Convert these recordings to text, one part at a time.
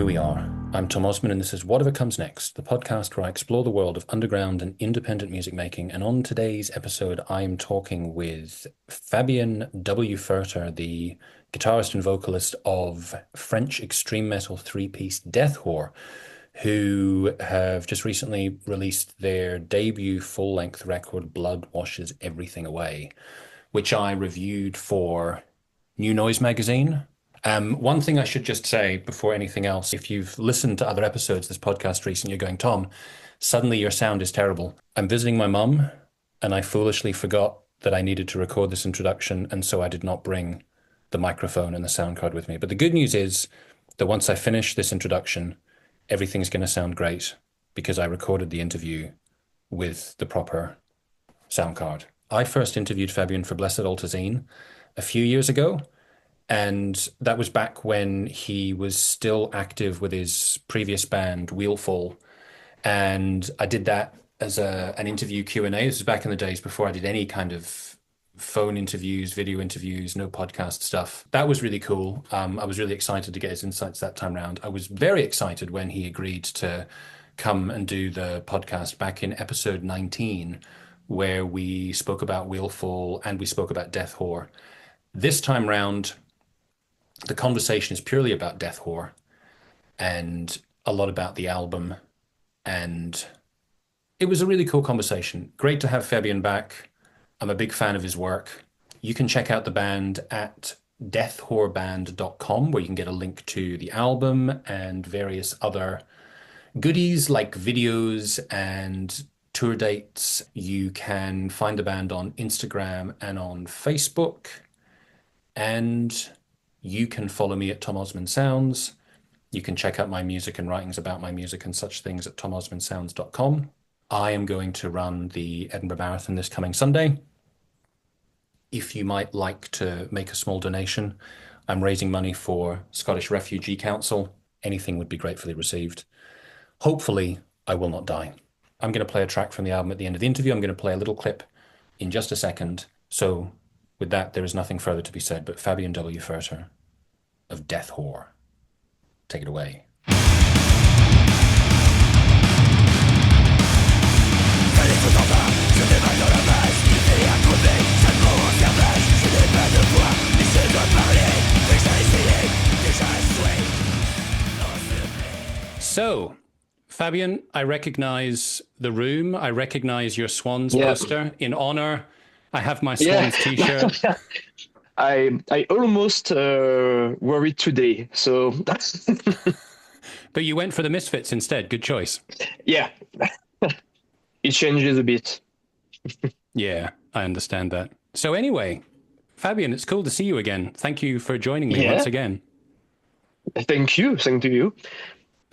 here we are. I'm Tom Osman, and this is Whatever Comes Next, the podcast where I explore the world of underground and independent music making. And on today's episode, I'm talking with Fabien W. Furter, the guitarist and vocalist of French extreme metal three-piece Death Whore, who have just recently released their debut full-length record, Blood Washes Everything Away, which I reviewed for New Noise magazine. One thing I should just say before anything else, if you've listened to other episodes of this podcast recently, you're going, Tom, suddenly your sound is terrible. I'm visiting my mum, and I foolishly forgot that I needed to record this introduction, and so I did not bring the microphone and the sound card with me. But the good news is that once I finish this introduction, everything's going to sound great because I recorded the interview with the proper sound card. I first interviewed Fabian for Blessed Altazine a few years ago, and that was back when he was still active with his previous band, Wheelfall. And I did that as an interview Q&A. This was back in the days before I did any kind of phone interviews, video interviews, no podcast stuff. That was really cool. I was really excited to get his insights that time around. I was very excited when he agreed to come and do the podcast back in episode 19, where we spoke about Wheelfall and we spoke about Death Whore. This time round, the conversation is purely about Death Whore and a lot about the album. And it was a really cool conversation. Great to have Fabian back. I'm a big fan of his work. You can check out the band at deathwhoreband.com, where you can get a link to the album and various other goodies like videos and tour dates. You can find the band on Instagram and on Facebook. And you can follow me at Tom Osman Sounds. You can check out my music and writings about my music and such things at tomosmansounds.com. I am going to run the Edinburgh Marathon this coming Sunday. If you might like to make a small donation, I'm raising money for Scottish Refugee Council. Anything would be gratefully received. Hopefully, I will not die. I'm going to play a track from the album at the end of the interview. I'm going to play a little clip in just a second. So with that, there is nothing further to be said, but Fabien W. Furter of Death Whore, take it away. So, Fabian, I recognize the room. I recognize your Swans poster. In honor, I have my Swans t-shirt. I almost wore it today, so that's. But you went for the Misfits instead. Good choice. Yeah, it changes a bit. Yeah, I understand that. So anyway, Fabian, it's cool to see you again. Thank you for joining me once again. Thank you. Thank you.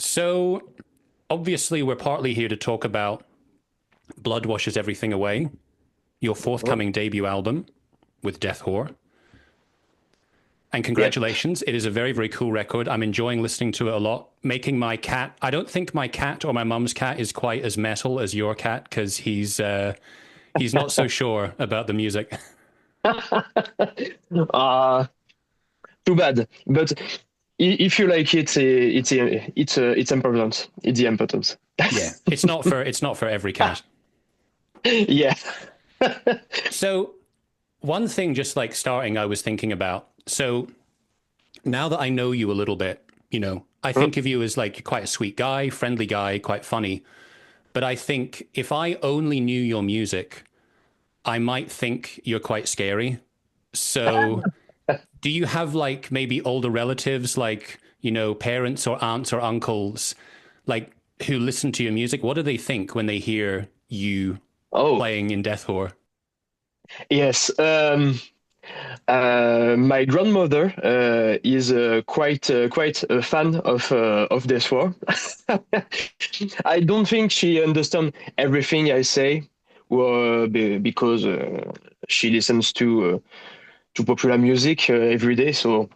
So obviously, we're partly here to talk about Blood Washes Everything Away, your forthcoming debut album with Death Whore. And congratulations. It is a very, very cool record. I'm enjoying listening to it a lot. Making my cat, I don't think my cat or my mum's cat is quite as metal as your cat, because he's not so sure about the music. Too bad. But if you like it, it's important. It's the important. Yeah, it's not for every cat. Yeah. So one thing, just like starting, I was thinking about. So now that I know you a little bit, I think of you as like quite a sweet guy, friendly guy, quite funny. But I think if I only knew your music, I might think you're quite scary. So do you have like maybe older relatives, like, parents or aunts or uncles, like who listen to your music? What do they think when they hear you playing in Death Whore? Yes. My grandmother is quite a fan of Death Whore. I don't think she understands everything I say, because she listens to popular music every day. So,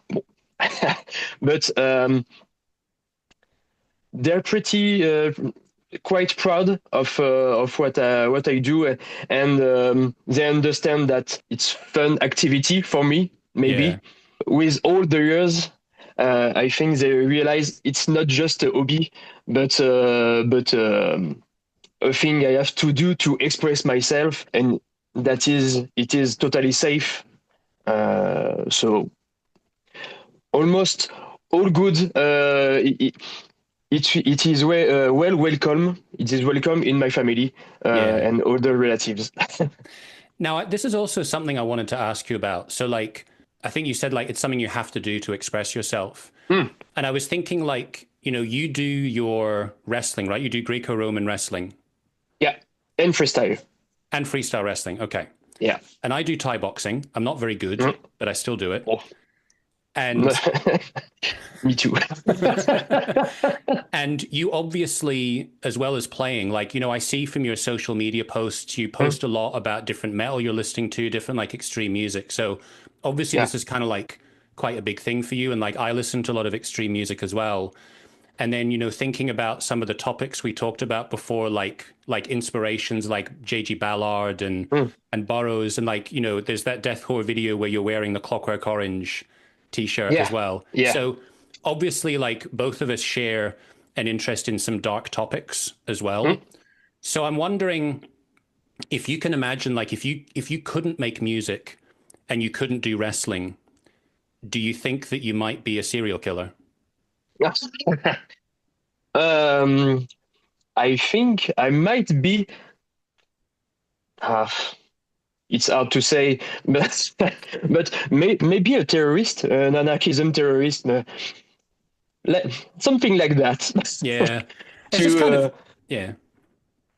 but they're pretty quite proud of what I do, and they understand that it's fun activity for me. Maybe with all the years, I think they realize it's not just a hobby, but a thing I have to do to express myself, and it is totally safe. So almost all good. It is well welcome. It is welcome in my family Yeah. and other relatives. Now, this is also something I wanted to ask you about. So, like, I think you said like it's something you have to do to express yourself. Mm, And I was thinking like, you do your wrestling, right? You do Greco-Roman wrestling yeah, and freestyle. and freestyle wrestling. Okay. Yeah. And I do Thai boxing. I'm not very good, Mm. but I still do it. Oh. And Me too. and you obviously, as well as playing, like, I see from your social media posts, you Mm, post a lot about different metal you're listening to, different like extreme music. So obviously yeah. this is kind of like quite a big thing for you. And like I listen to a lot of extreme music as well. And then, thinking about some of the topics we talked about before, like inspirations like JG Ballard Mm, and Burroughs, and like, there's that Death Whore video where you're wearing the Clockwork Orange t-shirt as yeah. well. Yeah. So obviously, like both of us share an interest in some dark topics as well. Mm, So I'm wondering if you can imagine, like if you couldn't make music and you couldn't do wrestling, do you think that you might be a serial killer? um, I think I might be. Uh, it's hard to say, but maybe a terrorist, an anarchism terrorist, something like that. Yeah. It's just to kind of, yeah.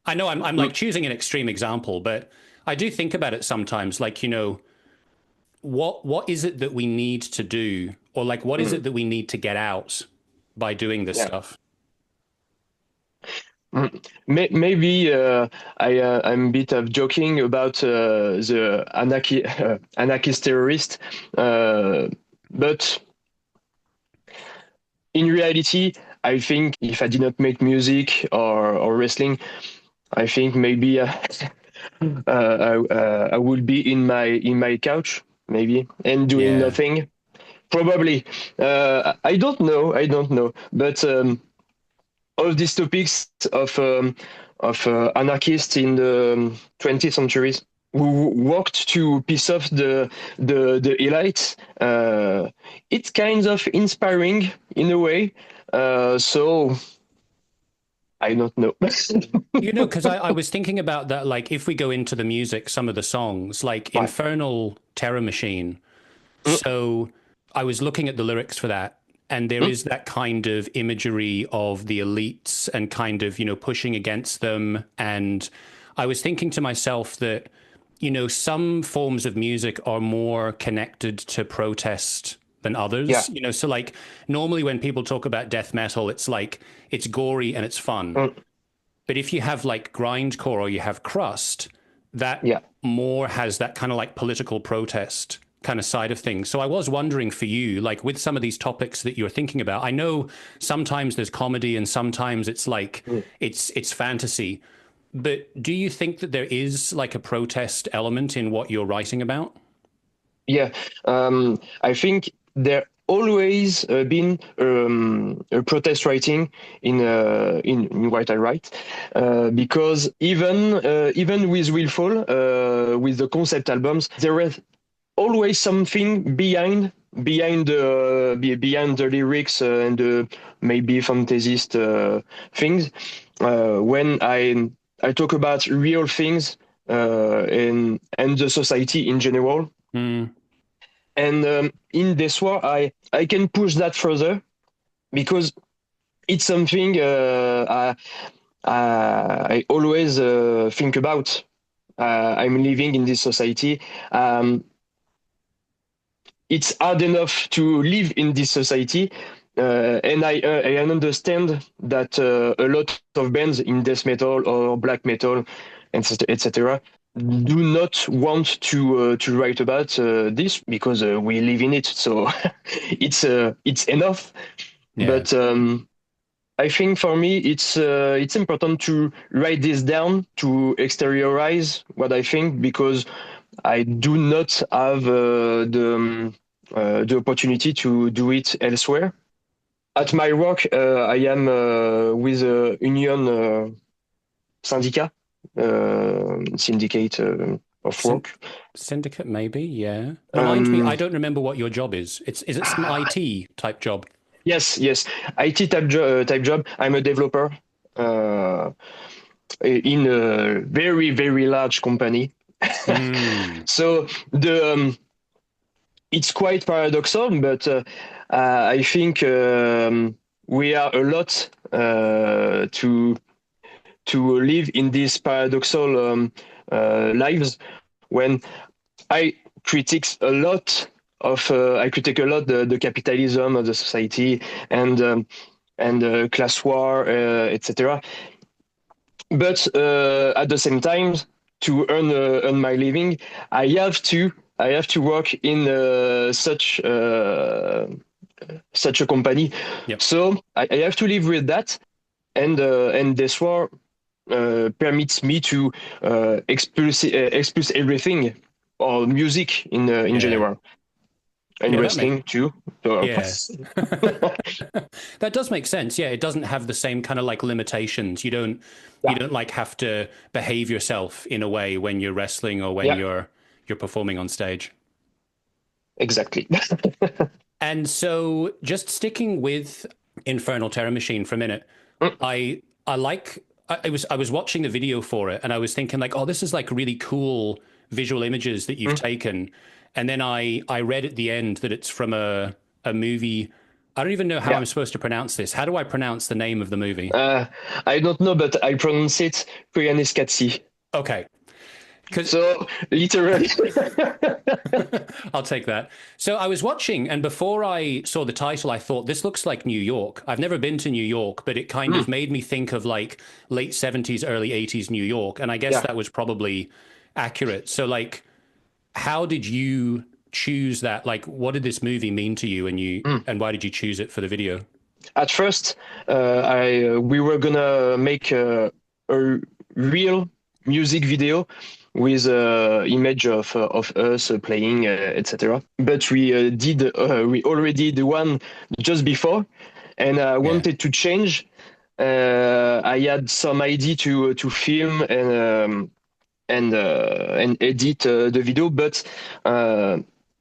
I know I'm mm, like choosing an extreme example, but I do think about it sometimes, like, what is it that we need to do, or like what is mm, it that we need to get out by doing this yeah. stuff? Maybe I'm a bit of joking about the anarchist terrorist, uh, but in reality, I think if I did not make music or wrestling, I think maybe I would be in my couch maybe and doing Yeah. nothing. Probably, I don't know. I don't know, but. All these topics of anarchists in the 20th centuries who worked to piss off the elite. It's kind of inspiring in a way. So I don't know. Because I was thinking about that, like if we go into the music, some of the songs, like Ouais. Infernal Terror Machine. Mm, So I was looking at the lyrics for that, and there mm, is that kind of imagery of the elites and kind of, pushing against them. And I was thinking to myself that, some forms of music are more connected to protest than yeah. others. So like normally when people talk about death metal, it's like it's gory and it's fun. Mm, But if you have like grindcore or you have crust, that yeah. more has that kind of like political protest kind of side of things. So I was wondering for you, like with some of these topics that you're thinking about, I know sometimes there's comedy and sometimes it's like Mm. it's fantasy. But do you think that there is like a protest element in what you're writing about? Yeah, I think there always been a protest writing in what I write, because even with Wheelfall, with the concept albums, there was always something behind the lyrics and maybe fantasist things. When I talk about real things and the society in general. Mm, And in this war, I can push that further because it's something I always think about. I'm living in this society. It's hard enough to live in this society. And I understand that a lot of bands in death metal or black metal, etc., do not want to write about this because we live in it. So it's enough. yeah. But I think for me it's important to write this down to exteriorize what I think because I do not have the opportunity to do it elsewhere. At my work, I am with a union syndicat, syndicate of Syn work. Syndicate, maybe, yeah. Remind me, I Um, don't remember what your job is. Is it some IT type job? yes, yes, IT type job. I'm a developer uh, in a very very large company. Hmm. So the it's quite paradoxal, but I think we are a lot to live in these paradoxal lives when I critique a lot I critique a lot the capitalism of the society and class war, etc. But at the same time, to earn my living, I have to I have to work in such a company. Yep. So I have to live with that, and this war permits me to expulse everything, or music in Yeah. general, and Yeah, that makes wrestling too. So, yeah. That does make sense. Yeah, it doesn't have the same kind of like limitations. You yeah, don't like have to behave yourself in a way when you're wrestling or when yeah, you're performing on stage. exactly. And so just sticking with Infernal Terror Machine for a minute, I like I was watching the video for it and I was thinking like, oh, this is like really cool visual images that you've taken. And then I read at the end that it's from a movie. I don't even know how Yeah. I'm supposed to pronounce this. How do I pronounce the name of the movie? Uh, I don't know, but I pronounce it Koyaanisqatsi. Okay. Because So literally, I'll take that. So I was watching, and before I saw the title, I thought this looks like New York. I've never been to New York, but it kind of made me think of like late 70s, early 80s New York. And I guess yeah. that was probably accurate. So, like, how did you choose that? Like, what did this movie mean to you, and why did you choose it for the video? At first, I we were gonna make a real music video with image of us playing, etc. But we already did one just before, and I Yeah. wanted to change. I had some idea to film and edit the video, but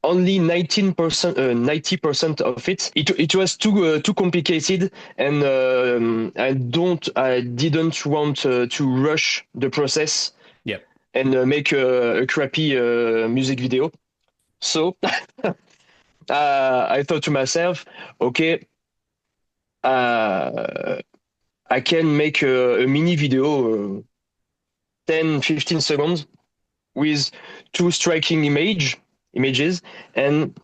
only 19%, 90% of it was too complicated, and I didn't want to rush the process Yep. and make a crappy music video. So I thought to myself, okay, uh, I can make a mini video, 10, 15 seconds, with two striking images, and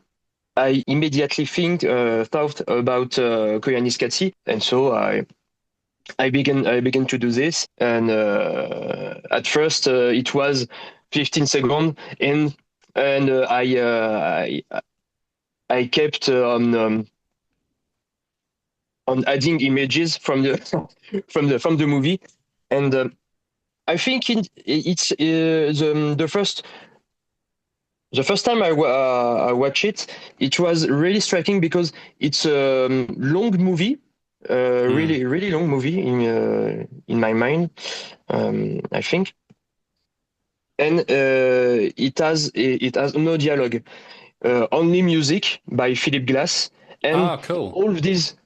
I immediately thought about Koyaanisqatsi, and so I began to do this. And at first it was 15 seconds, and I kept on adding images from the from the movie, and I think it's the first time I watched it, it was really striking because it's a long movie, Mm. really long movie in my mind, I think, and it has no dialogue, only music by Philip Glass, and Ah, cool. all these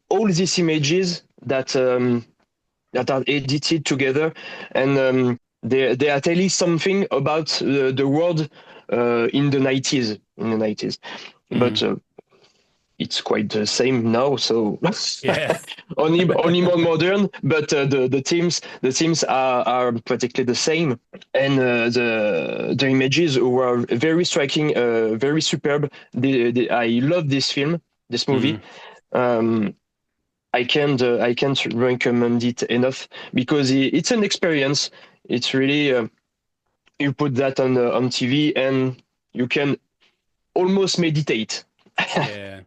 all these images that are edited together, and they are telling something about the world in the 90s. But Mm. it's quite the same now. So Yeah. only more modern. But the themes are practically the same, and the images were very striking, very superb. I love this movie. Mm. Um, I can't recommend it enough because it's an experience. It's really you put that on TV and you can almost meditate. Yeah.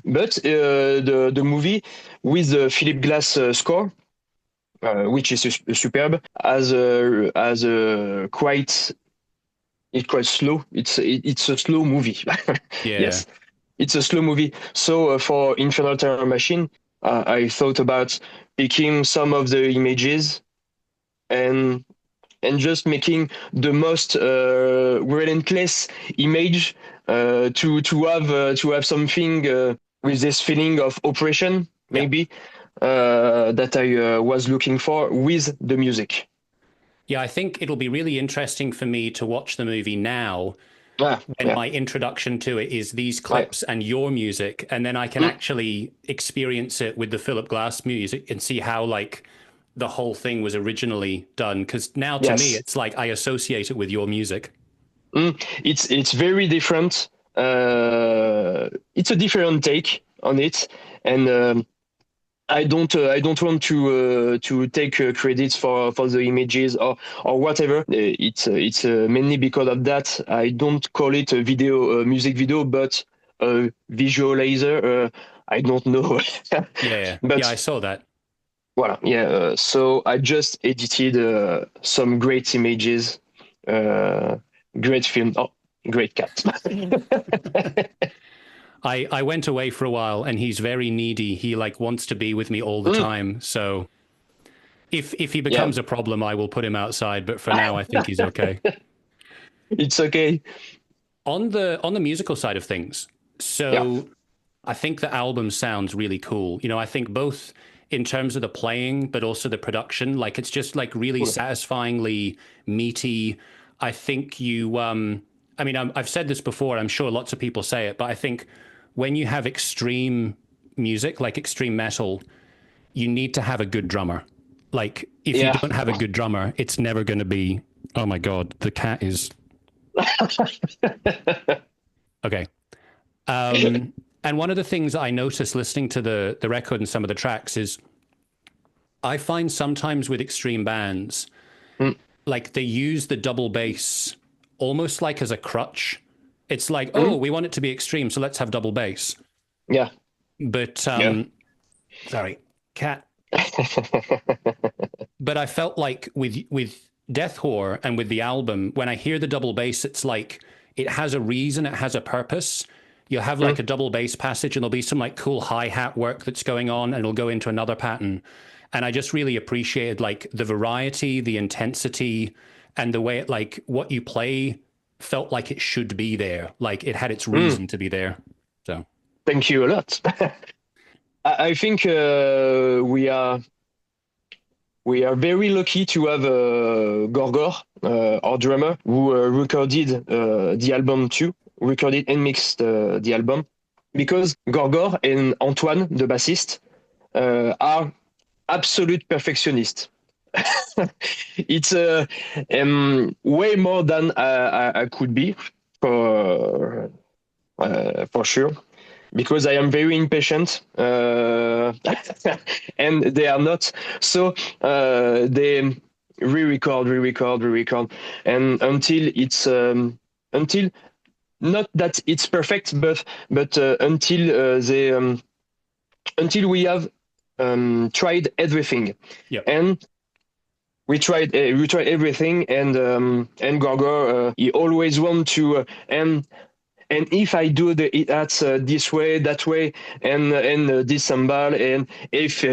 But the movie with the Philip Glass score, which is superb, has a quite it's quite slow. It's a slow movie. Yeah. Yes, it's a slow movie. So for Infernal Terror Machine, I thought about picking some of the images and just making the most relentless image to have something with this feeling of oppression, Yeah. maybe that I was looking for with the music. Yeah, I think it'll be really interesting for me to watch the movie now Ah, when yeah, my introduction to it is these right. clips and your music, and then I can Mm, actually experience it with the Philip Glass music and see how like the whole thing was originally done. Because now to me, yes. it's like I associate it with your music. It's very different. It's a different take on it, and I don't want to take credits for the images or whatever. It's mainly because of that. I don't call it a video, music video, but a visualizer. I don't know, Yeah, yeah, yeah. I but saw that. voilà. Yeah. So I just edited some great images, uh, great film. Oh, great cat. I went away for a while, and he's very needy. He like wants to be with me all the Mm, time. So if he yeah. becomes a problem, I will put him outside. But for now, I think he's okay. It's okay. On the musical side of things, Yeah. so I think the album sounds really cool. You know, I think both in terms of the playing, but also the production, like it's just like really Cool. satisfyingly meaty. I think I mean, I've said this before, I'm sure lots of people say it, but I think when you have extreme music, like extreme metal, you need to have a good drummer. Like, if you Yeah. don't have a good drummer, it's never going to be, oh my God, the cat is okay. And one of the things I noticed listening to the record and some of the tracks is I find sometimes with extreme bands, Mm, like they use the double bass almost like as a crutch. It's like, oh, mm, we want it to be extreme, so let's have double bass. yeah. But Yeah. sorry, cat. But I felt like with Death Whore and with the album, when I hear the double bass, it's like it has a reason, it has a purpose. You'll have Mm, like a double bass passage, and there'll be some like cool hi-hat work that's going on, and it'll go into another pattern. And I just really appreciated like the variety, the intensity, and the way it like what you play felt like it should be there. Like it had its mm. reason to be there. So Thank you a lot. I think we are very lucky to have Gore, our drummer, who recorded the album too, recorded and mixed the album, because Gore and Antoine, the bassist, are absolute perfectionists. It's way more than I could be for sure, because I am very impatient, and they are not. So they re-record, and until not that it's perfect, but until we have tried everything, yeah, and we tried everything, and Gorgo he always want to and if I do the it at this way, that way, and this cymbal, and if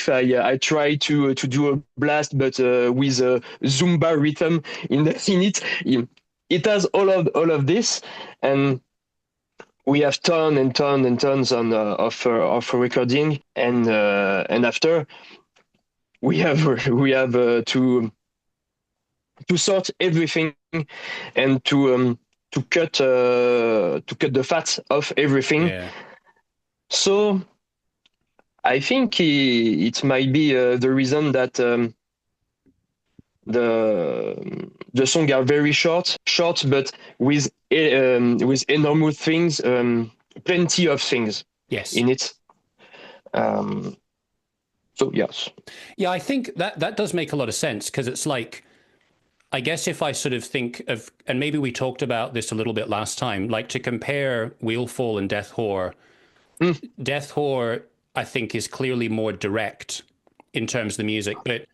I try to do a blast, but with a Zumba rhythm in it has all of this, and we have ton and ton and tons of recording, and after we have we have to sort everything and to cut the fat of everything. yeah. So I think it might be the reason that the song are very short, but with enormous things, plenty of things Yes. in it. Um, so yes. Yeah, I think that that does make a lot of sense because it's like I guess if I sort of think of, and maybe we talked about this a little bit last time, like to compare Wheelfall and Death Whore, Mm, Death Whore, I think, is clearly more direct in terms of the music, but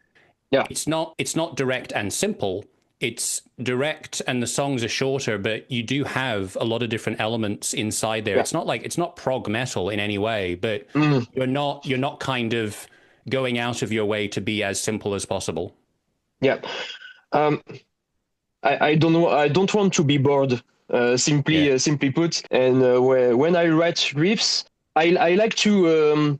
yeah. it's not direct and simple. it's direct and the songs are shorter, but you do have a lot of different elements inside there. Yeah. It's not like it's not prog metal in any way, but Mm, you're not kind of going out of your way to be as simple as possible. yeah. Um, I don't know. I don't want to be bored. Yeah. Simply put. And when I write riffs, I like to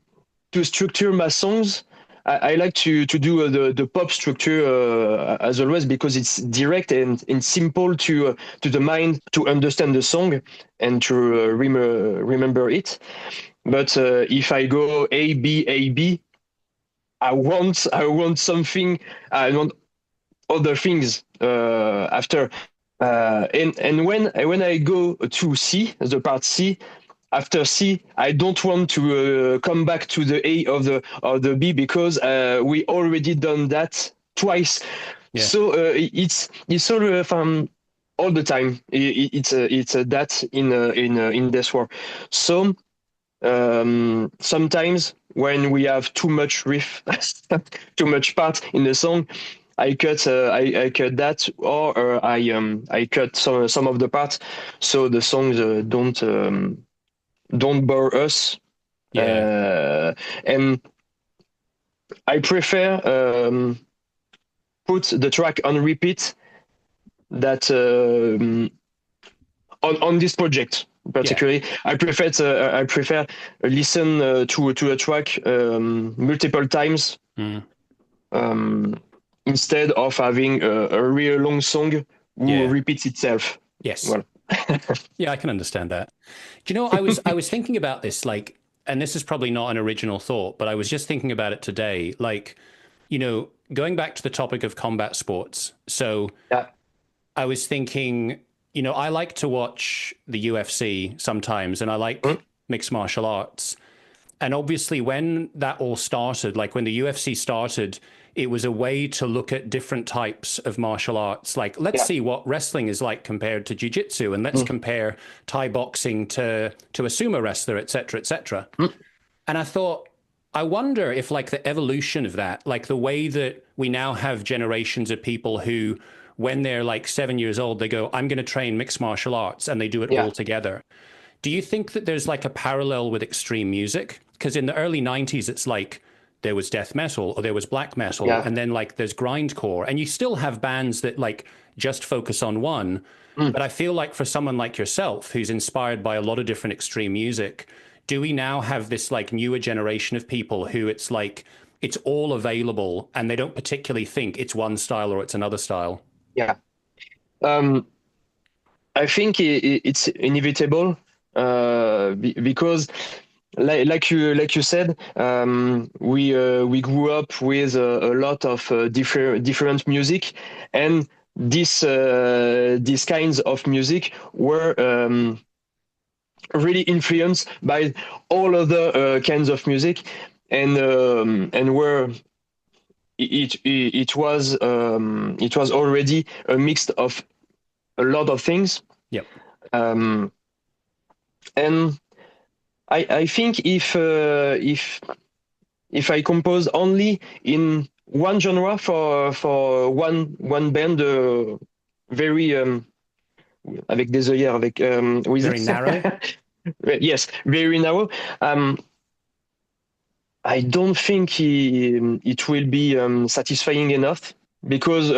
structure my songs. I like to do the pop structure as always because it's direct and simple to the mind to understand the song and to remember it. But if I go A B A B, I want something. I want other things after. And when I go to C, the part C, after C, I don't want to come back to the A of the B because we already done that twice. Yeah. So it's sort of all the time. It's that in Death War. So sometimes when we have too much riff, too much part in the song, I cut that, or I cut some of the parts, so the songs don't bore us. Yeah. And I prefer put the track on repeat that on this project Yeah. particularly. I prefer listen to a track multiple times Mm. um, instead of having a real long song who Yeah. repeats itself. Yes. Well, Yeah, I can understand that. Do you know, I was thinking about this, like, and this is probably not an original thought, but I was just thinking about it today. Like, going back to the topic of combat sports. So yeah. I was thinking, I like to watch the UFC sometimes, and I Mm, like mixed martial arts. And obviously, when that all started, like when the UFC started, it was a way to look at different types of martial arts. Like, let's yeah. see what wrestling is like compared to jiu-jitsu, and let's Mm, compare Thai boxing to a sumo wrestler, et cetera, et cetera. mm, And I thought, I wonder if like the evolution of that, like the way that we now have generations of people who, when they're like 7 years old, they go, I'm going to train mixed martial arts, and they do it yeah. all together. Do you think that there's like a parallel with extreme music? Because in the early 90s, it's like there was death metal or there was black metal, Yeah. and then like there's grindcore, and you still have bands that like just focus on one. Mm, But I feel like for someone like yourself, who's inspired by a lot of different extreme music, do we now have this like newer generation of people who it's like it's all available and they don't particularly think it's one style or it's another style? yeah. Um, I think it's inevitable because like you said, we grew up with a lot of different music, and these kinds of music were really influenced by all other kinds of music, and were it was already a mix of a lot of things. Yep. um, and I think if I compose only in one genre for one band, very avec des œillères avec with Very narrow. yes, very narrow. I don't think it will be satisfying enough because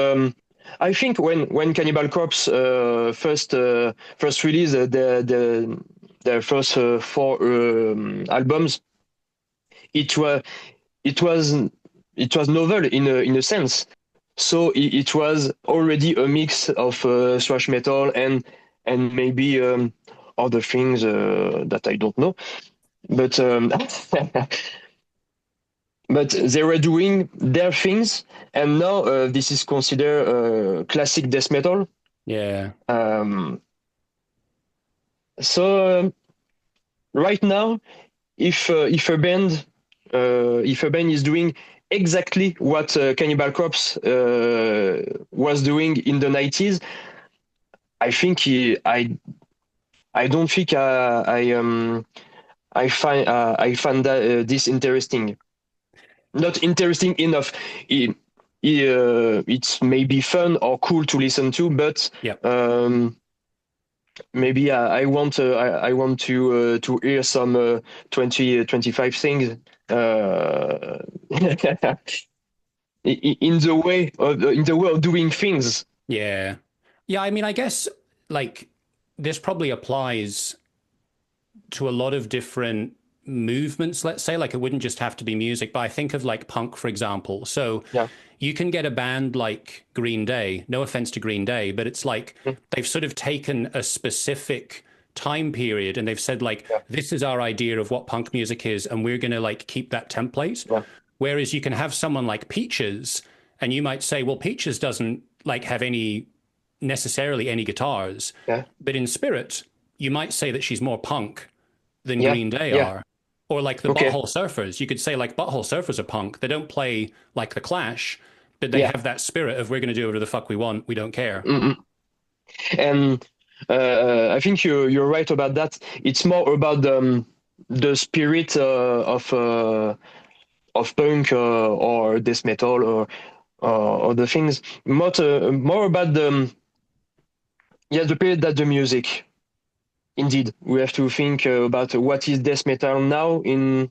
I think when Cannibal Corpse first released their first four albums, it was it was it was novel in a sense. So it was already a mix of thrash metal and maybe other things that I don't know, but but they were doing their things, and now this is considered classic death metal. Yeah. Um, so right now, if a band is doing exactly what Cannibal Corpse was doing in the 90s, I think I don't think I find that this interesting. Not interesting enough. it's maybe fun or cool to listen to, but Yep. maybe I want to hear some 20 25 things in the way of doing things. Yeah. Yeah, I mean, I guess like this probably applies to a lot of different movements, let's say. Like it wouldn't just have to be music, but I think of like punk, for example. So Yeah. you can get a band like Green Day, no offense to Green Day, but it's like Mm. they've sort of taken a specific time period and they've said like Yeah. this is our idea of what punk music is and we're going to like keep that template. Yeah. Whereas you can have someone like Peaches and you might say, well, Peaches doesn't like have any necessarily any guitars, Yeah. but in spirit you might say that she's more punk than Yeah. Green Day Yeah. are. Or like the Okay. Butthole Surfers. You could say like Butthole Surfers are punk. They don't play like the Clash, but they Yeah. have that spirit of we're going to do whatever the fuck we want. We don't care. Mm-mm. And I think you're right about that. It's more about the spirit of punk or death metal or the things. More about the period that the music. Indeed, we have to think about what is death metal now in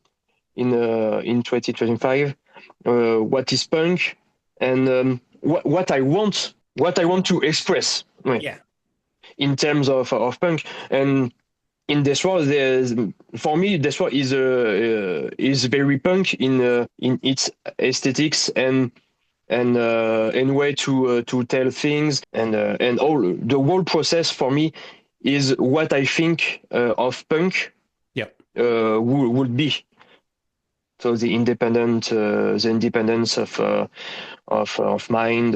2025. What is punk, and what I want to express. Ouais, Yeah. in terms of punk. And in this world, for me, this world is very punk in its aesthetics and way to tell things and all the whole process for me is what I think of punk Yep. would be. So the independence of mind,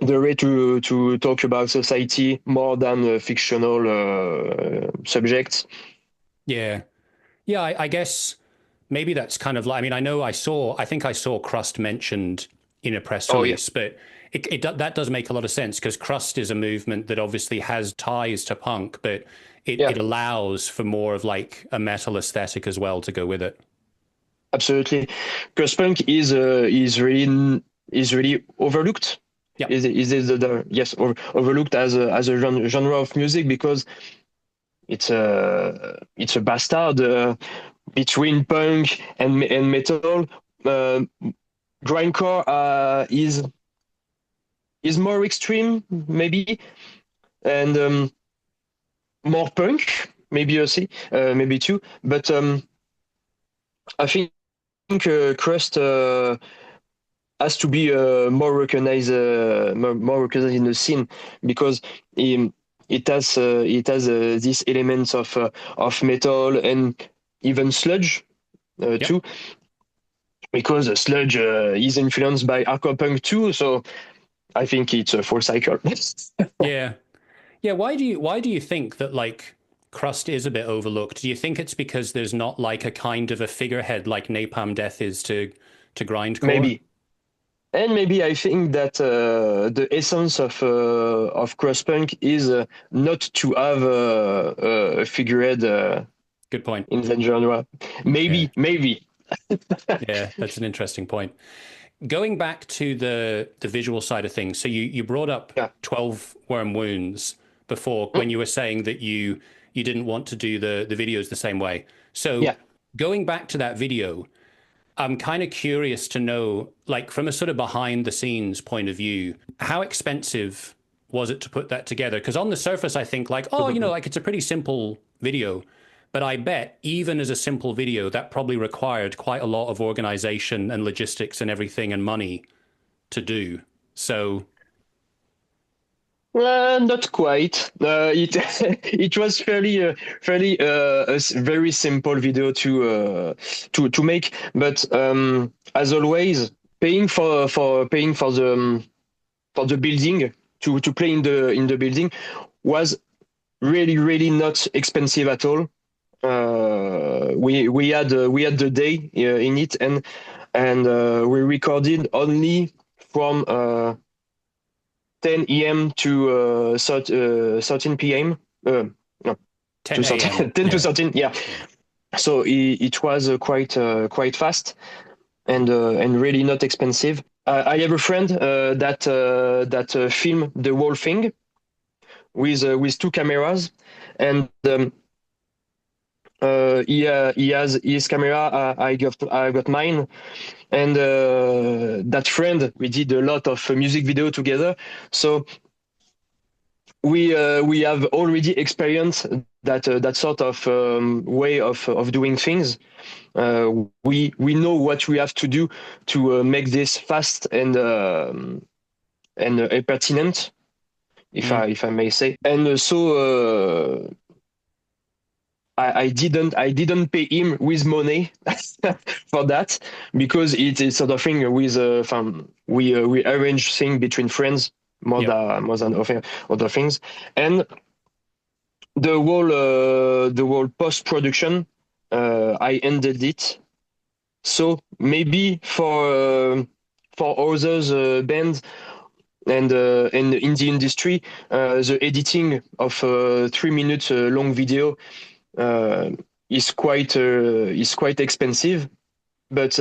the way to talk about society more than fictional subjects. Yeah. Yeah. I guess maybe that's kind of like, I mean, I think I saw Crust mentioned in a press Oh yeah, release, but that does make a lot of sense because Crust is a movement that obviously has ties to punk, but yeah, it allows for more of like a metal aesthetic as well to go with it. absolutely. Because punk is really overlooked. Yep. Is yes, overlooked as a genre of music because it's a bastard between punk and metal. Uh, Grindcore is more extreme maybe and more punk maybe also maybe too. But I think Crust has to be more recognized in the scene because it has these elements of metal and even sludge Yep. too, because sludge is influenced by hardcore punk too. So I think it's a full cycle. Yeah. Yeah, why do you think that like Crust is a bit overlooked? Do you think it's because there's not like a kind of a figurehead like Napalm Death is to grindcore? Maybe. And maybe I think that the essence of cross punk is not to have a figurehead Good point. in that genre. Yeah. Maybe. Yeah, that's an interesting point. Going back to the visual side of things, so you brought up Yeah. 12 Worm Wounds before when you were saying that you didn't want to do the videos the same way. So Yeah. going back to that video, I'm kind of curious to know, like from a sort of behind the scenes point of view, how expensive was it to put that together? Because on the surface, I think like, oh, like it's a pretty simple video. But I bet even as a simple video, that probably required quite a lot of organization and logistics and everything and money to do. So, Not quite. It it was fairly very simple video to make, but as always, paying for the building to play in the building was really not expensive at all. We had the day in it, and we recorded only from 10 a.m. to 13 p.m. No, 10 to a.m. 13, 10 to Yeah. 13. Yeah. So it was quite fast. and really not expensive. I have a friend that film the whole thing with two cameras, and he has his camera. I got mine, and that friend, we did a lot of music video together. So we have already experienced that sort of way of doing things. We know what we have to do to make this fast and pertinent, if I may say. And I didn't pay him with money for that, because it's sort of thing with we arrange things between friends more than other things. And the whole post production, I ended it. So maybe for others bands and in the industry, the editing of a 3 minute long video uh, is quite expensive. But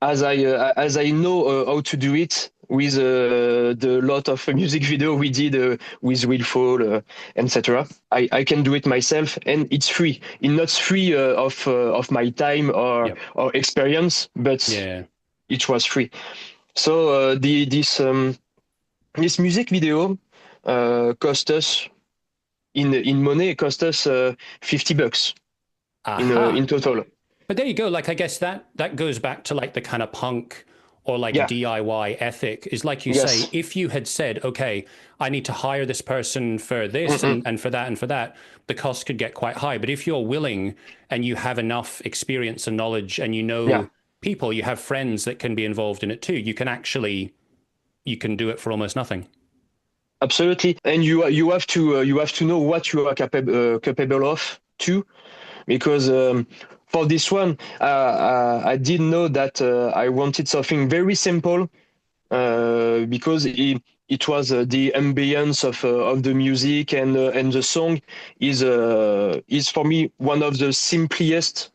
as I know how to do it with the lot of music video we did with Wheelfall, etc. I can do it myself, and it's free. It's not free of my time or Yep. or experience, but Yeah. it was free. So this music video cost us in money. It cost us $50 in Aha. total. But there you go. Like, I guess that goes back to like the kind of punk or like Yeah. DIY ethic is like you say, Yes. if you had said, okay, I need to hire this person for this Mm-mm. and for that and for that, the cost could get quite high. But if you're willing and you have enough experience and knowledge and you Yeah. know people, you have friends that can be involved in it too, you can do it for almost nothing. Absolutely, and you have to know what you are capable of too, because for this one, I did know that I wanted something very simple, because it was the ambience of the music, and the song is for me one of the simplest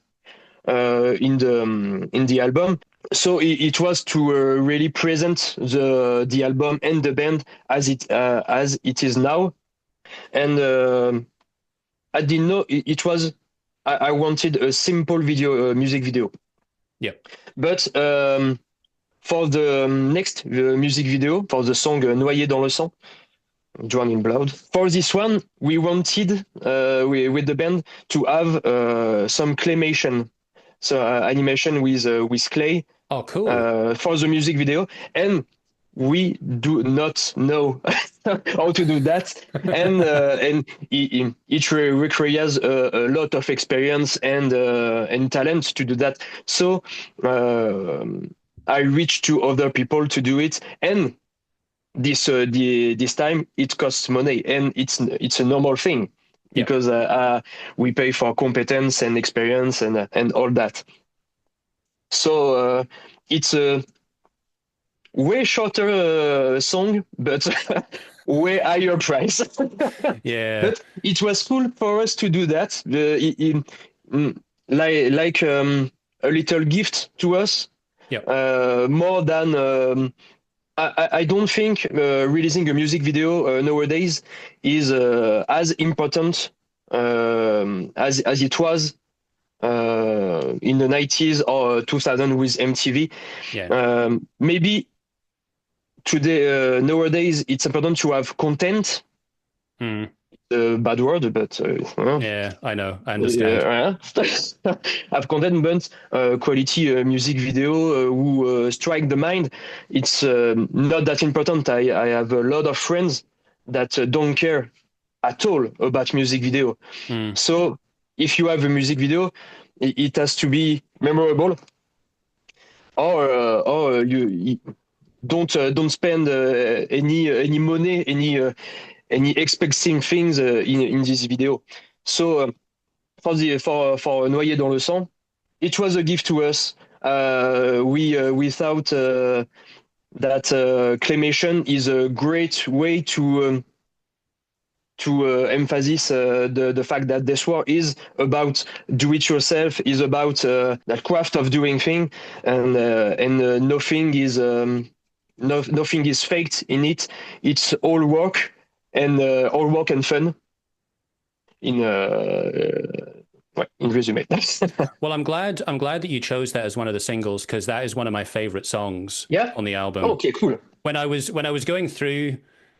in the album. So it was to really present the album and the band as it is now. And I didn't know it was. I wanted a simple music video. Yep. But for the next music video for the song Noyé dans le sang, Drowned in Blood. For this one, we wanted with the band to have some claymation, so animation with clay Oh, cool. for the music video, and we do not know how to do that, and it requires a lot of experience and talent to do that. So I reached to other people to do it, and this time it costs money, and it's a normal thing, Yep. because we pay for competence and experience and all that. So it's a way shorter song, but way higher price. Yeah. But it was cool for us to do that, like a little gift to us, Yep. more than. I don't think releasing a music video nowadays is as important as it was in the 90s or 2000 with MTV. Yeah. Maybe today, nowadays, it's important to have content. Mm. Bad word, but Yeah, I know. I understand. have content, but quality music video who strike the mind. It's not that important. I have a lot of friends that don't care at all about music video. Mm. So if you have a music video, it has to be memorable, or you don't spend any money, any expecting things in this video. So for Noyé dans le sang, it was a gift to us. We thought that claymation is a great way to emphasize the fact that Death Whore is about do it yourself, is about that craft of doing thing, and nothing is nothing is faked in it. It's all work and fun. In resume. Well, I'm glad that you chose that as one of the singles because that is one of my favorite songs Yeah. on the album. Oh, okay, cool. When I was going through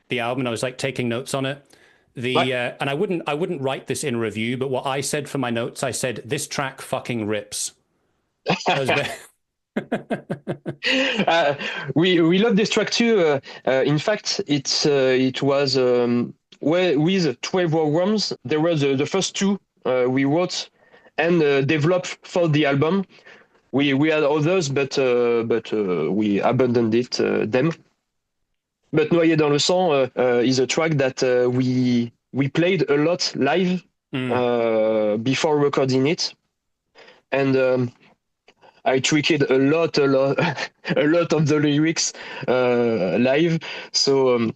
the album, I was like taking notes on it. And I wouldn't write this in review, but what I said for my notes, I said this track fucking rips. We love this track too. In fact, it was with 12 Worms. There were the first two we wrote and developed for the album. We had others, but we abandoned them. But Noyé dans le sang is a track that we played a lot live before recording it, and I tweaked a lot a lot of the lyrics live. So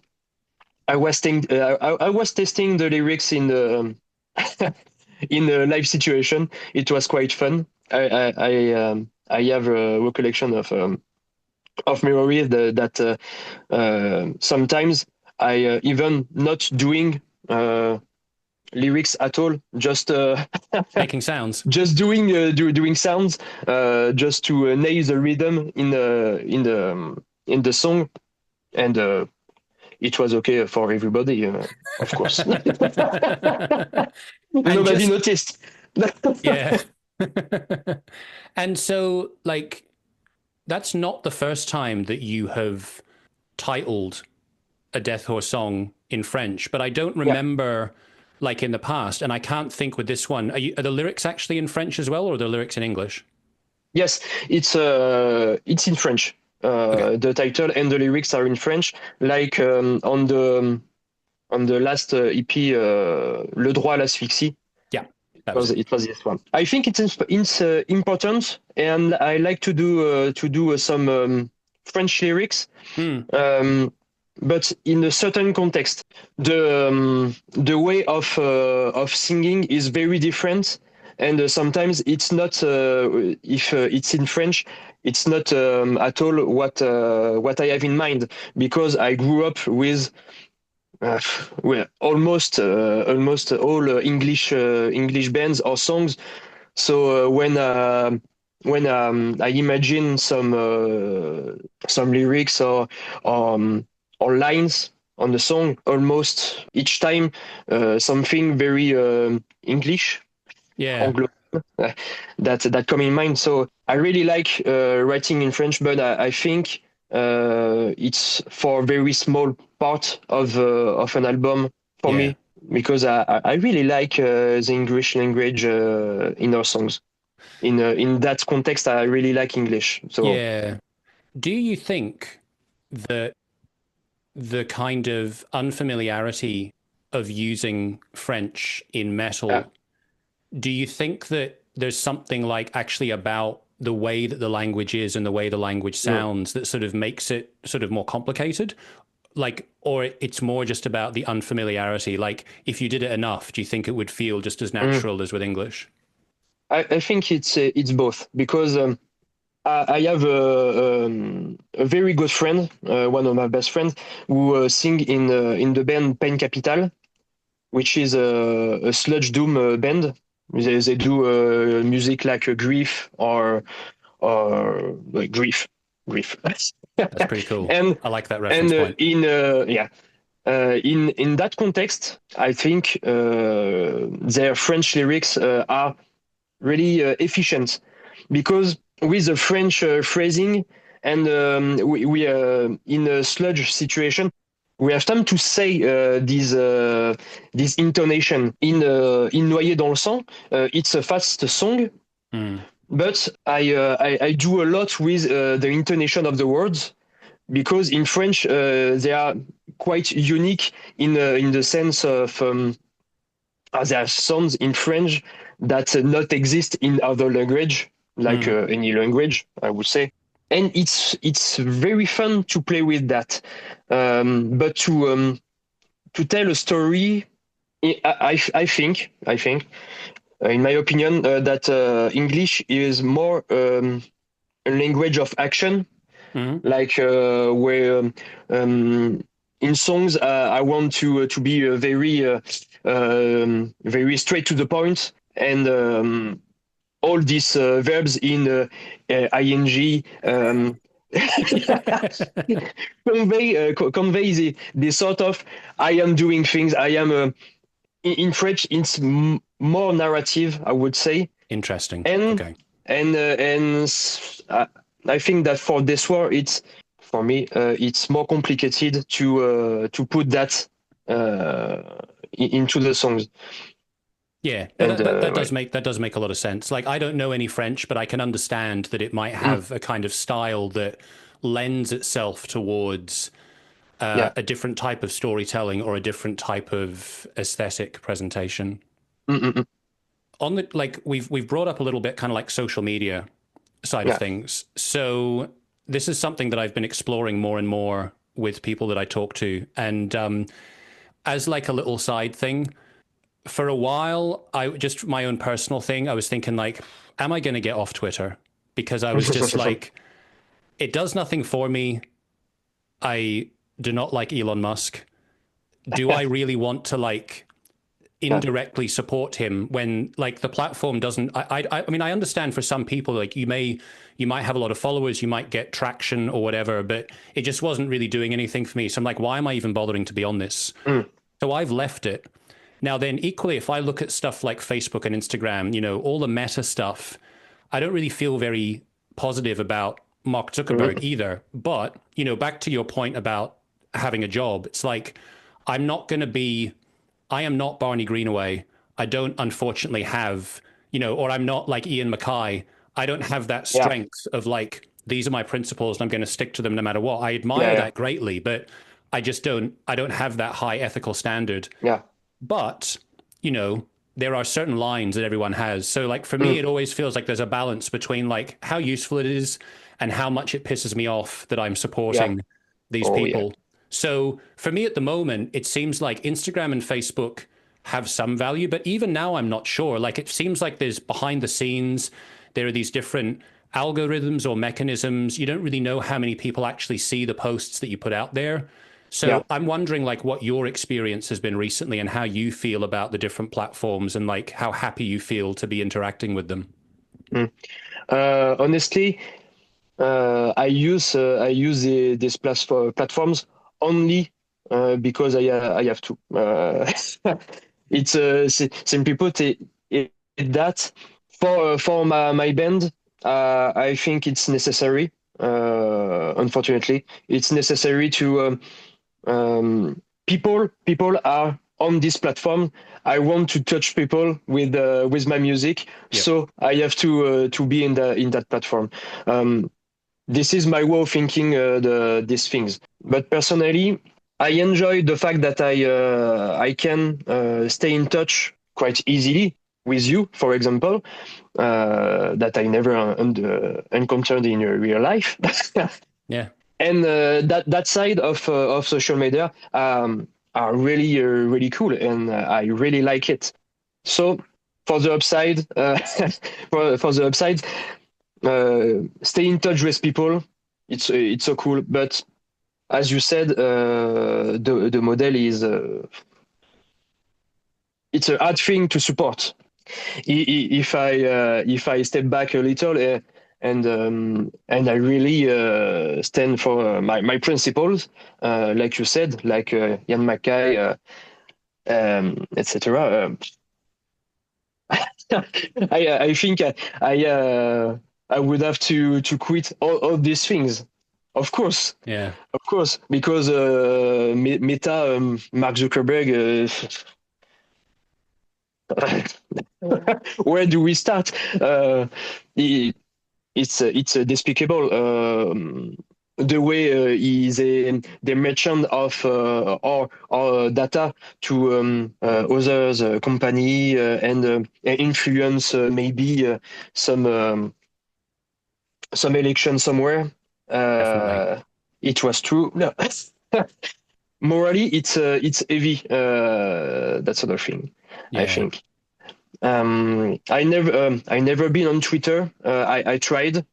I was testing the lyrics in the in a live situation. It was quite fun. I have a recollection of memory that sometimes I even not doing lyrics at all, just making sounds, just doing sounds, just to nail the rhythm in the song, and it was okay for everybody, of course. Nobody noticed. Yeah. And so, like, that's not the first time that you have titled a Death Whore song in French, but I don't remember like in the past, and I can't think with this one. Are the lyrics actually in French as well, or are the lyrics in English? Yes, it's in French. Okay. The title and the lyrics are in French, like on the last EP, Le droit à l'asphyxie. Yeah, it was this one. I think it's important, and I like to do some French lyrics, but in a certain context. The way of singing is very different, and sometimes it's not. If it's in French, it's not at all what I have in mind, because I grew up with. Well, almost all English bands or songs. So when I imagine some lyrics or lines on the song, almost each time something very English, Anglo, that come in mind. So I really like writing in French, but I think it's for a very small part of an album for me, because I really like the English language in our songs. In that context, I really like English. So yeah, do you think that the kind of unfamiliarity of using French in metal, do you think that there's something like actually about the way that the language is and the way the language sounds that sort of makes it sort of more complicated? Like, or it's more just about the unfamiliarity? Like, if you did it enough, do you think it would feel just as natural as with English? I think it's both, because I have a very good friend, one of my best friends, who sing in the band Pain Capital, which is a sludge doom band. They do music like grief or like grief. That's pretty cool. And I like that reference point. In that context, I think their French lyrics are really efficient, because with the French phrasing and we in a sludge situation, we have time to say this intonation. In Noyé dans le sang, it's a fast song, but I do a lot with the intonation of the words, because in French they are quite unique in the sense of there are sounds in French that not exist in other language, like any language, I would say. And it's very fun to play with that, but to tell a story I think, in my opinion, that English is more a language of action, Hmm. like where in songs I want to be very straight to the point, and all these verbs in ing convey the sort of I am doing things. I am in French. It's more narrative, I would say, Interesting. and Okay. I think that for this war, it's for me it's more complicated to put that into the songs. Yeah, no, And that does make a lot of sense. Like, I don't know any French, but I can understand that it might mm, have a kind of style that lends itself towards yeah. a different type of storytelling or a different type of aesthetic presentation. Mm, mm, mm, On the like, we've brought up a little bit kind of like social media side of yeah. things. So this is something that I've been exploring more and more with people that I talk to, and as like a little side thing. For a while, I just my own personal thing, I was thinking like, am I going to get off Twitter? Because I was just like, it does nothing for me. I do not like Elon Musk. Do I really want to like Yeah. indirectly support him when like the platform doesn't? I mean, I understand for some people like you might have a lot of followers, you might get traction or whatever, but it just wasn't really doing anything for me. So I'm like, why am I even bothering to be on this? Mm, So I've left it. Now, then, equally, if I look at stuff like Facebook and Instagram, all the meta stuff, I don't really feel very positive about Mark Zuckerberg mm, either. But, back to your point about having a job, it's like, I'm not going to be, I am not Barney Greenaway. I don't unfortunately have, or I'm not like Ian Mackay. I don't have that yeah. strength of like, these are my principles and I'm going to stick to them no matter what. I Yeah. admire Yeah. that greatly, but I don't have that high ethical standard. Yeah. But, you know, there are certain lines that everyone has. So, like, for me, Mm, it always feels like there's a balance between, like, how useful it is and how much it pisses me off that I'm yeah. supporting these Oh yeah. people. So, for me at the moment, it seems like Instagram and Facebook have some value, but even now, I'm not sure. Like, it seems like there's behind the scenes, there are these different algorithms or mechanisms. You don't really know how many people actually see the posts that you put out there. Yeah. So I'm wondering like what your experience has been recently and how you feel about the different platforms and like how happy you feel to be interacting with them. Mm. Honestly, I use these platforms only because I have to. It's simply put that for my band, I think it's necessary. Unfortunately, it's necessary to people are on this platform. I want to touch people with my music, Yep. so I have to be in that platform. This is my way of thinking these things. But personally, I enjoy the fact that I can stay in touch quite easily with you, for example, that I never encountered in real life. Yeah. And that side of social media are really cool, and I really like it. So for the upside, for the upside, stay in touch with people. It's so cool. But as you said, the model is it's a hard thing to support. If I step back a little and I really stand for my principles, like you said, like Ian Mackay, etc. I think I would have to quit all these things, of course, Yeah. because Meta, Mark Zuckerberg. Where do we start? It's despicable the way they merchant of our data to others company and influence maybe some some election somewhere. Definitely. It was true. No. morally it's heavy. That's another thing, I Yeah. think. I never been on Twitter. I tried,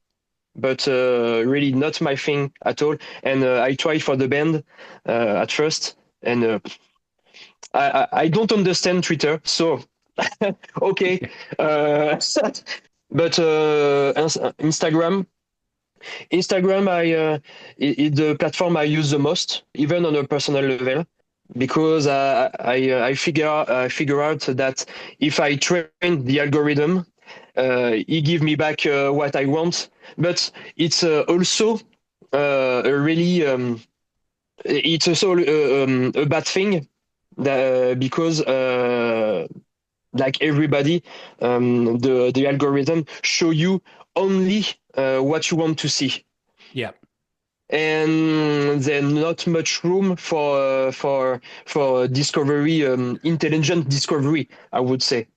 but really not my thing at all. And I tried for the band at first, and I don't understand Twitter, so okay. Uh, but Instagram, is the platform I use the most, even on a personal level, because I figure out that if I train the algorithm, he give me back what I want. But it's also a really it's also a bad thing that, because like everybody, the algorithm show you only what you want to see, Yeah. and there's not much room for discovery, intelligent discovery, I would say.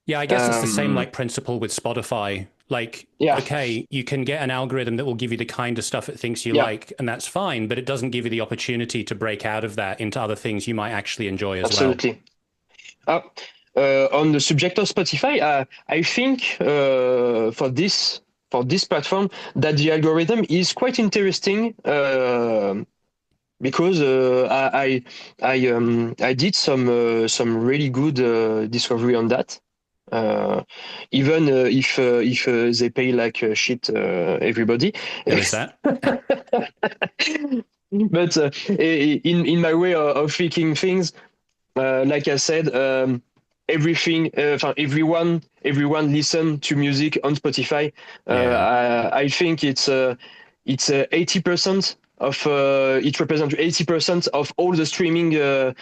Yeah, I guess it's the same like principle with Spotify. Like, Yeah, okay, you can get an algorithm that will give you the kind of stuff it thinks you yeah, like, and that's fine, but it doesn't give you the opportunity to break out of that into other things you might actually enjoy as well. absolutely. Uh, on the subject of Spotify, I think for this platform that the algorithm is quite interesting, because I did some really good discovery on that. Even if they pay like shit, everybody. There is that. But in my way of thinking things, like I said, everything, everyone listen to music on Spotify. Yeah. I think it's 80% of it represents 80% of all the streaming of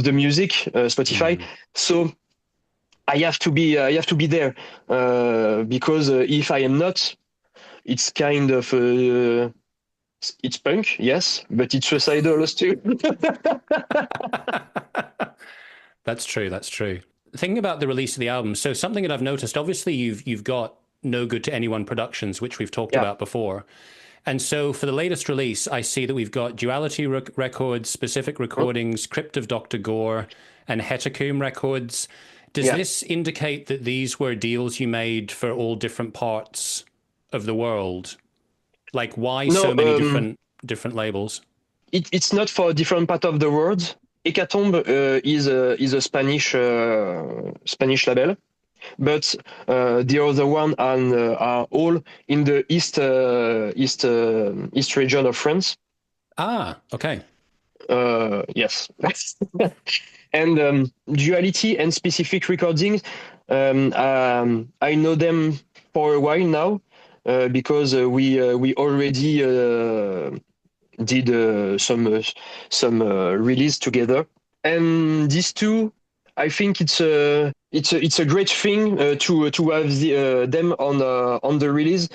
the music, Spotify. Mm. So I have to be there, because if I am not, it's kind of it's punk, yes, but it's suicidal too. That's true. That's true. Thinking about the release of the album, so something that I've noticed, obviously you've got No Good to Anyone Productions, which we've talked Yeah, about before. And so for the latest release, I see that we've got Duality Records, Specific Recordings, Crypt of Dr. Gore, and Hecatombe Records. Does yeah. this indicate that these were deals you made for all different parts of the world? Like, why No, so many different labels? it's not for a different part of the world. Hecatombe is a Spanish label, but the other one are all in the east region of France. Ah, okay. Yes, and Duality and Specific Recordings. I know them for a while now, because we already did some release together, and these two, I think it's a great thing to have them on the release.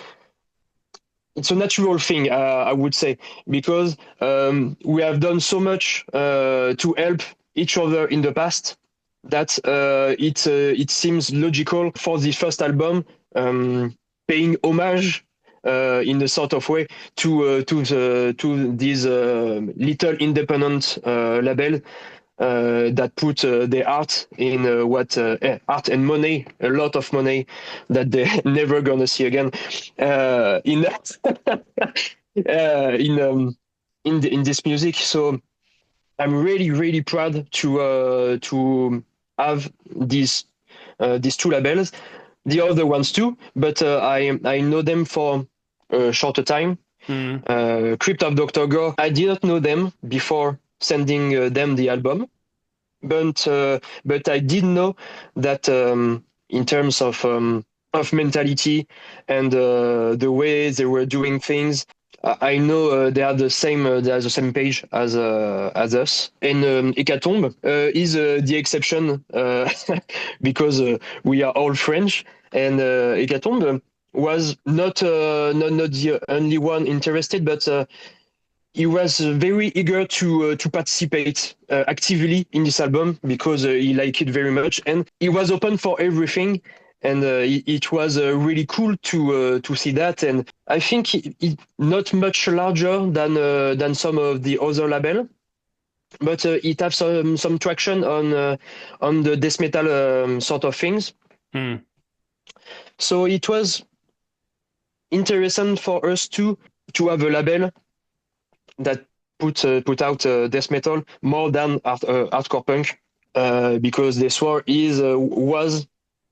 It's a natural thing, I would say, because we have done so much to help each other in the past, that it seems logical for the first album, paying homage in a sort of way to these little independent label that put their art in art and money, a lot of money that they're never gonna see again, in that, in this music. So I'm really really proud to have these two labels, the other ones too, but I know them for a shorter time. Mm. Crypt of Dr. Gore, I did not know them before sending them the album, but I did know that, in terms of mentality and the way they were doing things, I know they are the same page as us. And Hecatombe is the exception, because we are all French, and Hecatombe was not the only one interested, but he was very eager to participate actively in this album, because he liked it very much, and he was open for everything. and it was really cool to see that. And I think it not much larger than some of the other label, but it has some traction on the death metal sort of things. Mm. So it was interesting for us to have a label that put out death metal more than hardcore punk, because Death Whore was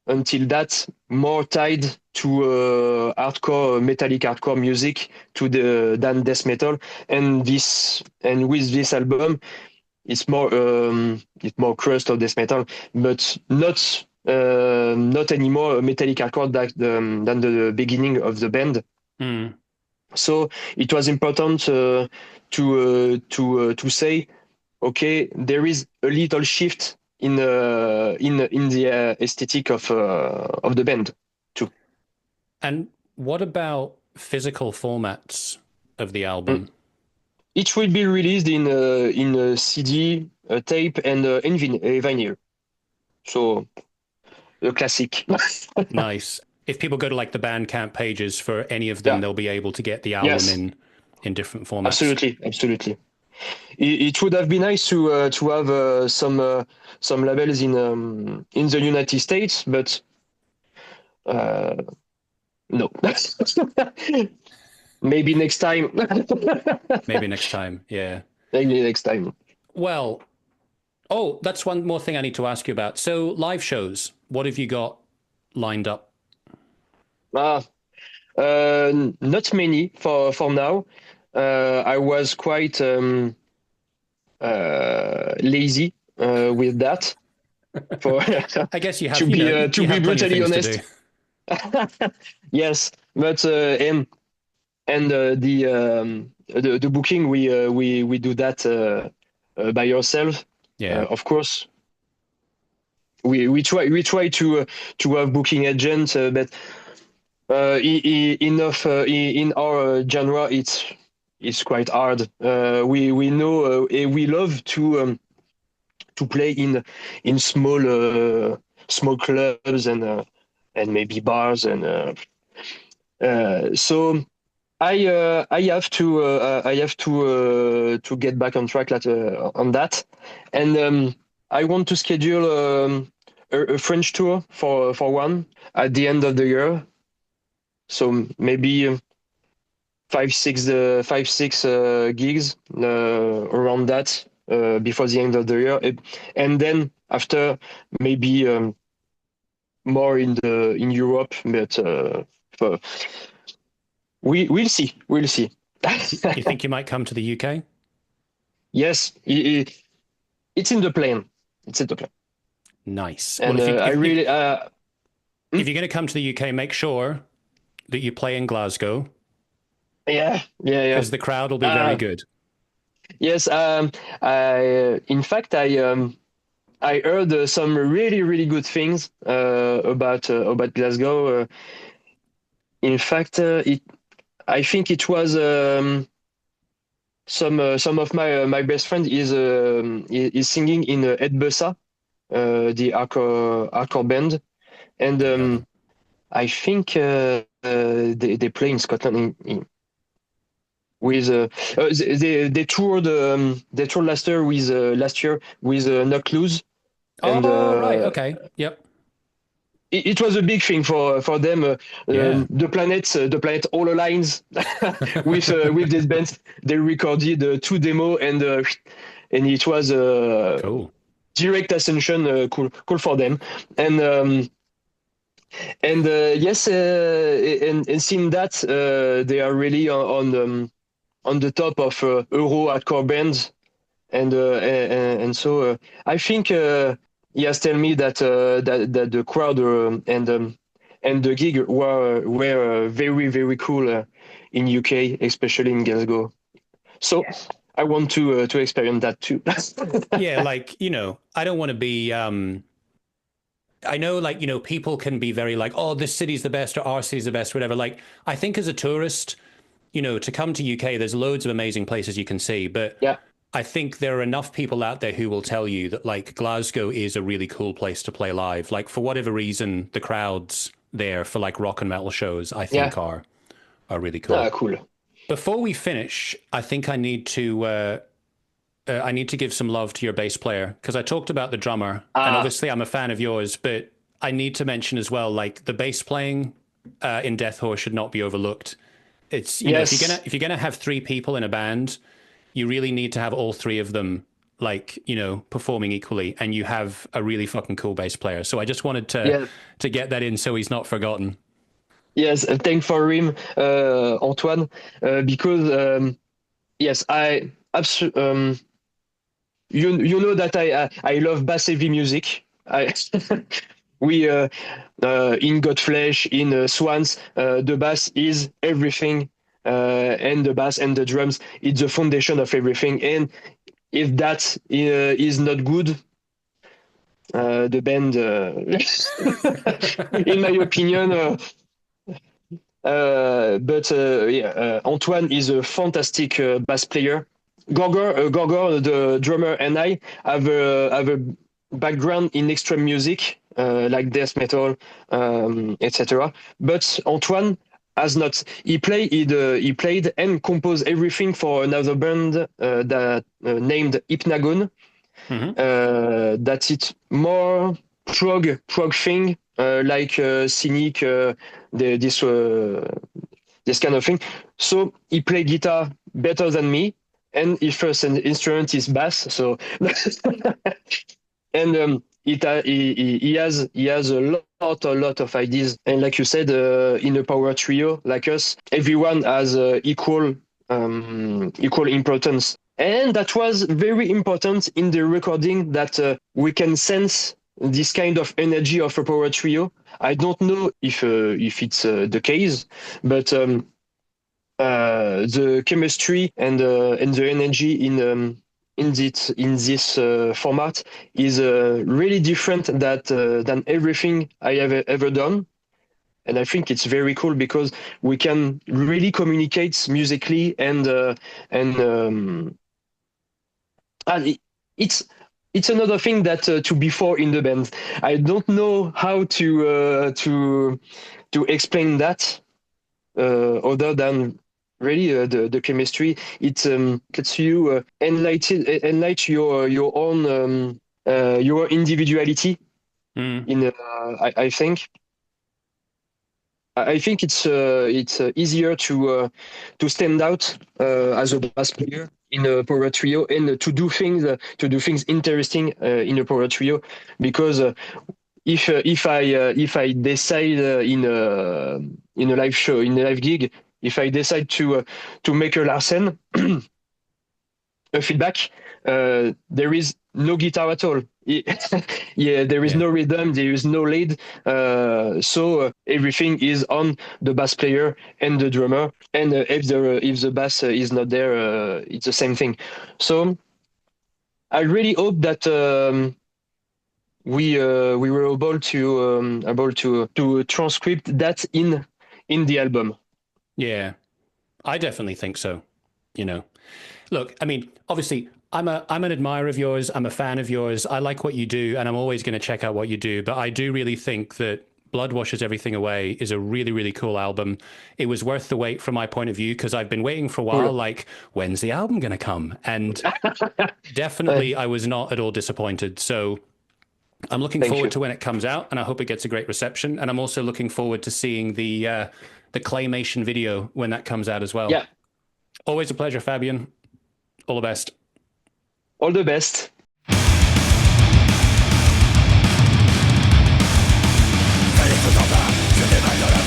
until that more tied to hardcore metallic hardcore music than death metal, and with this album it's more crust of death metal, but not anymore metallic hardcore than the beginning of the band. Mm. So it was important to say, okay, there is a little shift in the aesthetic of the band too. And what about physical formats of the album? It will be released in a CD, a tape, and in vinyl. So the classic. Nice. If people go to like the Bandcamp pages for any of them, Yeah. they'll be able to get the album Yes. in different formats. Absolutely. It would have been nice to have some labels in the United States, but no. Maybe next time. Maybe next time. Yeah. Maybe next time. Well, oh, that's one more thing I need to ask you about. So live shows, what have you got lined up? Not many for now. I was quite lazy with that. I guess you have to be brutally honest. Yes, but and the booking we do that by yourself. Yeah. Of course. We try to have booking agent, but in our genre it's quite hard. We know we love to play in small clubs and maybe bars, and so I have to get back on track on that, and I want to schedule a French tour for one at the end of the year. So maybe five six gigs around that before the end of the year, and then after maybe more in Europe, but we'll see. You think you might come to the UK? Yes, it's in the plan. Nice. And well, if you're going to come to the UK, make sure that you play in Glasgow. Yeah. Because the crowd will be very good. Yes. In fact, I heard some really, really good things about Glasgow. In fact, I think it was some of my best friend is singing in Ed Bussa, the hardcore band, and I think they play in Scotland. With they toured last year with Knock Loose. And, right, okay, yep. It was a big thing for them. The planet all aligns with this band. They recorded 2 demo, and it was cool. Direct ascension, cool for them. And yes, and seeing that they are really on the top of Euro hardcore bands, and so I think he has told me that the crowd and the gig were very, very cool in UK, especially in Glasgow. So I want to experience that too. Yeah, like, I don't want to be. I know, like, people can be very like, oh, this city's the best or our city's the best, whatever. Like, I think as a tourist, to come to UK, there's loads of amazing places you can see, but I think there are enough people out there who will tell you that like Glasgow is a really cool place to play live. Like for whatever reason, the crowds there for like rock and metal shows, I Yeah. think are really Ah, cool. cool. Before we finish, I think I need to give some love to your bass player because I talked about the drummer, and Ah, obviously I'm a fan of yours, but I need to mention as well, like the bass playing in Death Whore should not be overlooked. It's you know yes. if you're gonna have three people in a band, you really need to have all three of them like performing equally, and you have a really fucking cool bass player. So I just wanted Yeah. to get that in so he's not forgotten. Yes. Thank for him, Antoine, because yes, I absolutely. You know that I love bass heavy music. I we in Godflesh, in Swans, the bass is everything, and the bass and the drums, it's the foundation of everything. And if that is not good, the band, in my opinion, but yeah, Antoine is a fantastic bass player. Gorgor, the drummer, and I have a background in extreme music, like death metal, etc. But Antoine has not. He played and composed everything for another band that named Hypnagon. Hmm. That it's more prog thing, like Cynic, this this kind of thing. So he played guitar better than me, and his first instrument is bass. So and he has a lot of ideas. And like you said, in a power trio like us, everyone has equal importance. And that was very important in the recording that we can sense this kind of energy of a power trio. I don't know if it's the case, but the chemistry and the energy in this format is really different than everything I have ever done. And I think it's very cool because we can really communicate musically and it's another thing that to be for in the band. I don't know how to explain that other than really the chemistry. It lets you enlighten your individuality. Mm. In I think. I think it's easier to stand out as a bass player in a power trio and to do things interesting in a power trio because if I decide in a live show in a live gig, if I decide to make a Larsen a feedback, there is no guitar at all. Yeah, there is Yeah. no rhythm, there is no lead, so everything is on the bass player and the drummer. And if the bass is not there, it's the same thing. So I really hope that we were able to transcript that in the album. Yeah. I definitely think so. You know, look, I mean, obviously, I'm an admirer of yours. I'm a fan of yours. I like what you do, and I'm always going to check out what you do. But I do really think that Blood Washes Everything Away is a really, really cool album. It was worth the wait from my point of view because I've been waiting for a while. Cool. Like, when's the album going to come? And Uh, definitely, I was not at all disappointed. So I'm looking Thank forward you. to when it comes out, and I hope it gets a great reception. And I'm also looking forward to seeing the claymation video when that comes out as well. Yeah, Always a pleasure, Fabian. All the best. all the best. Félix Furter, je n'ai pas de la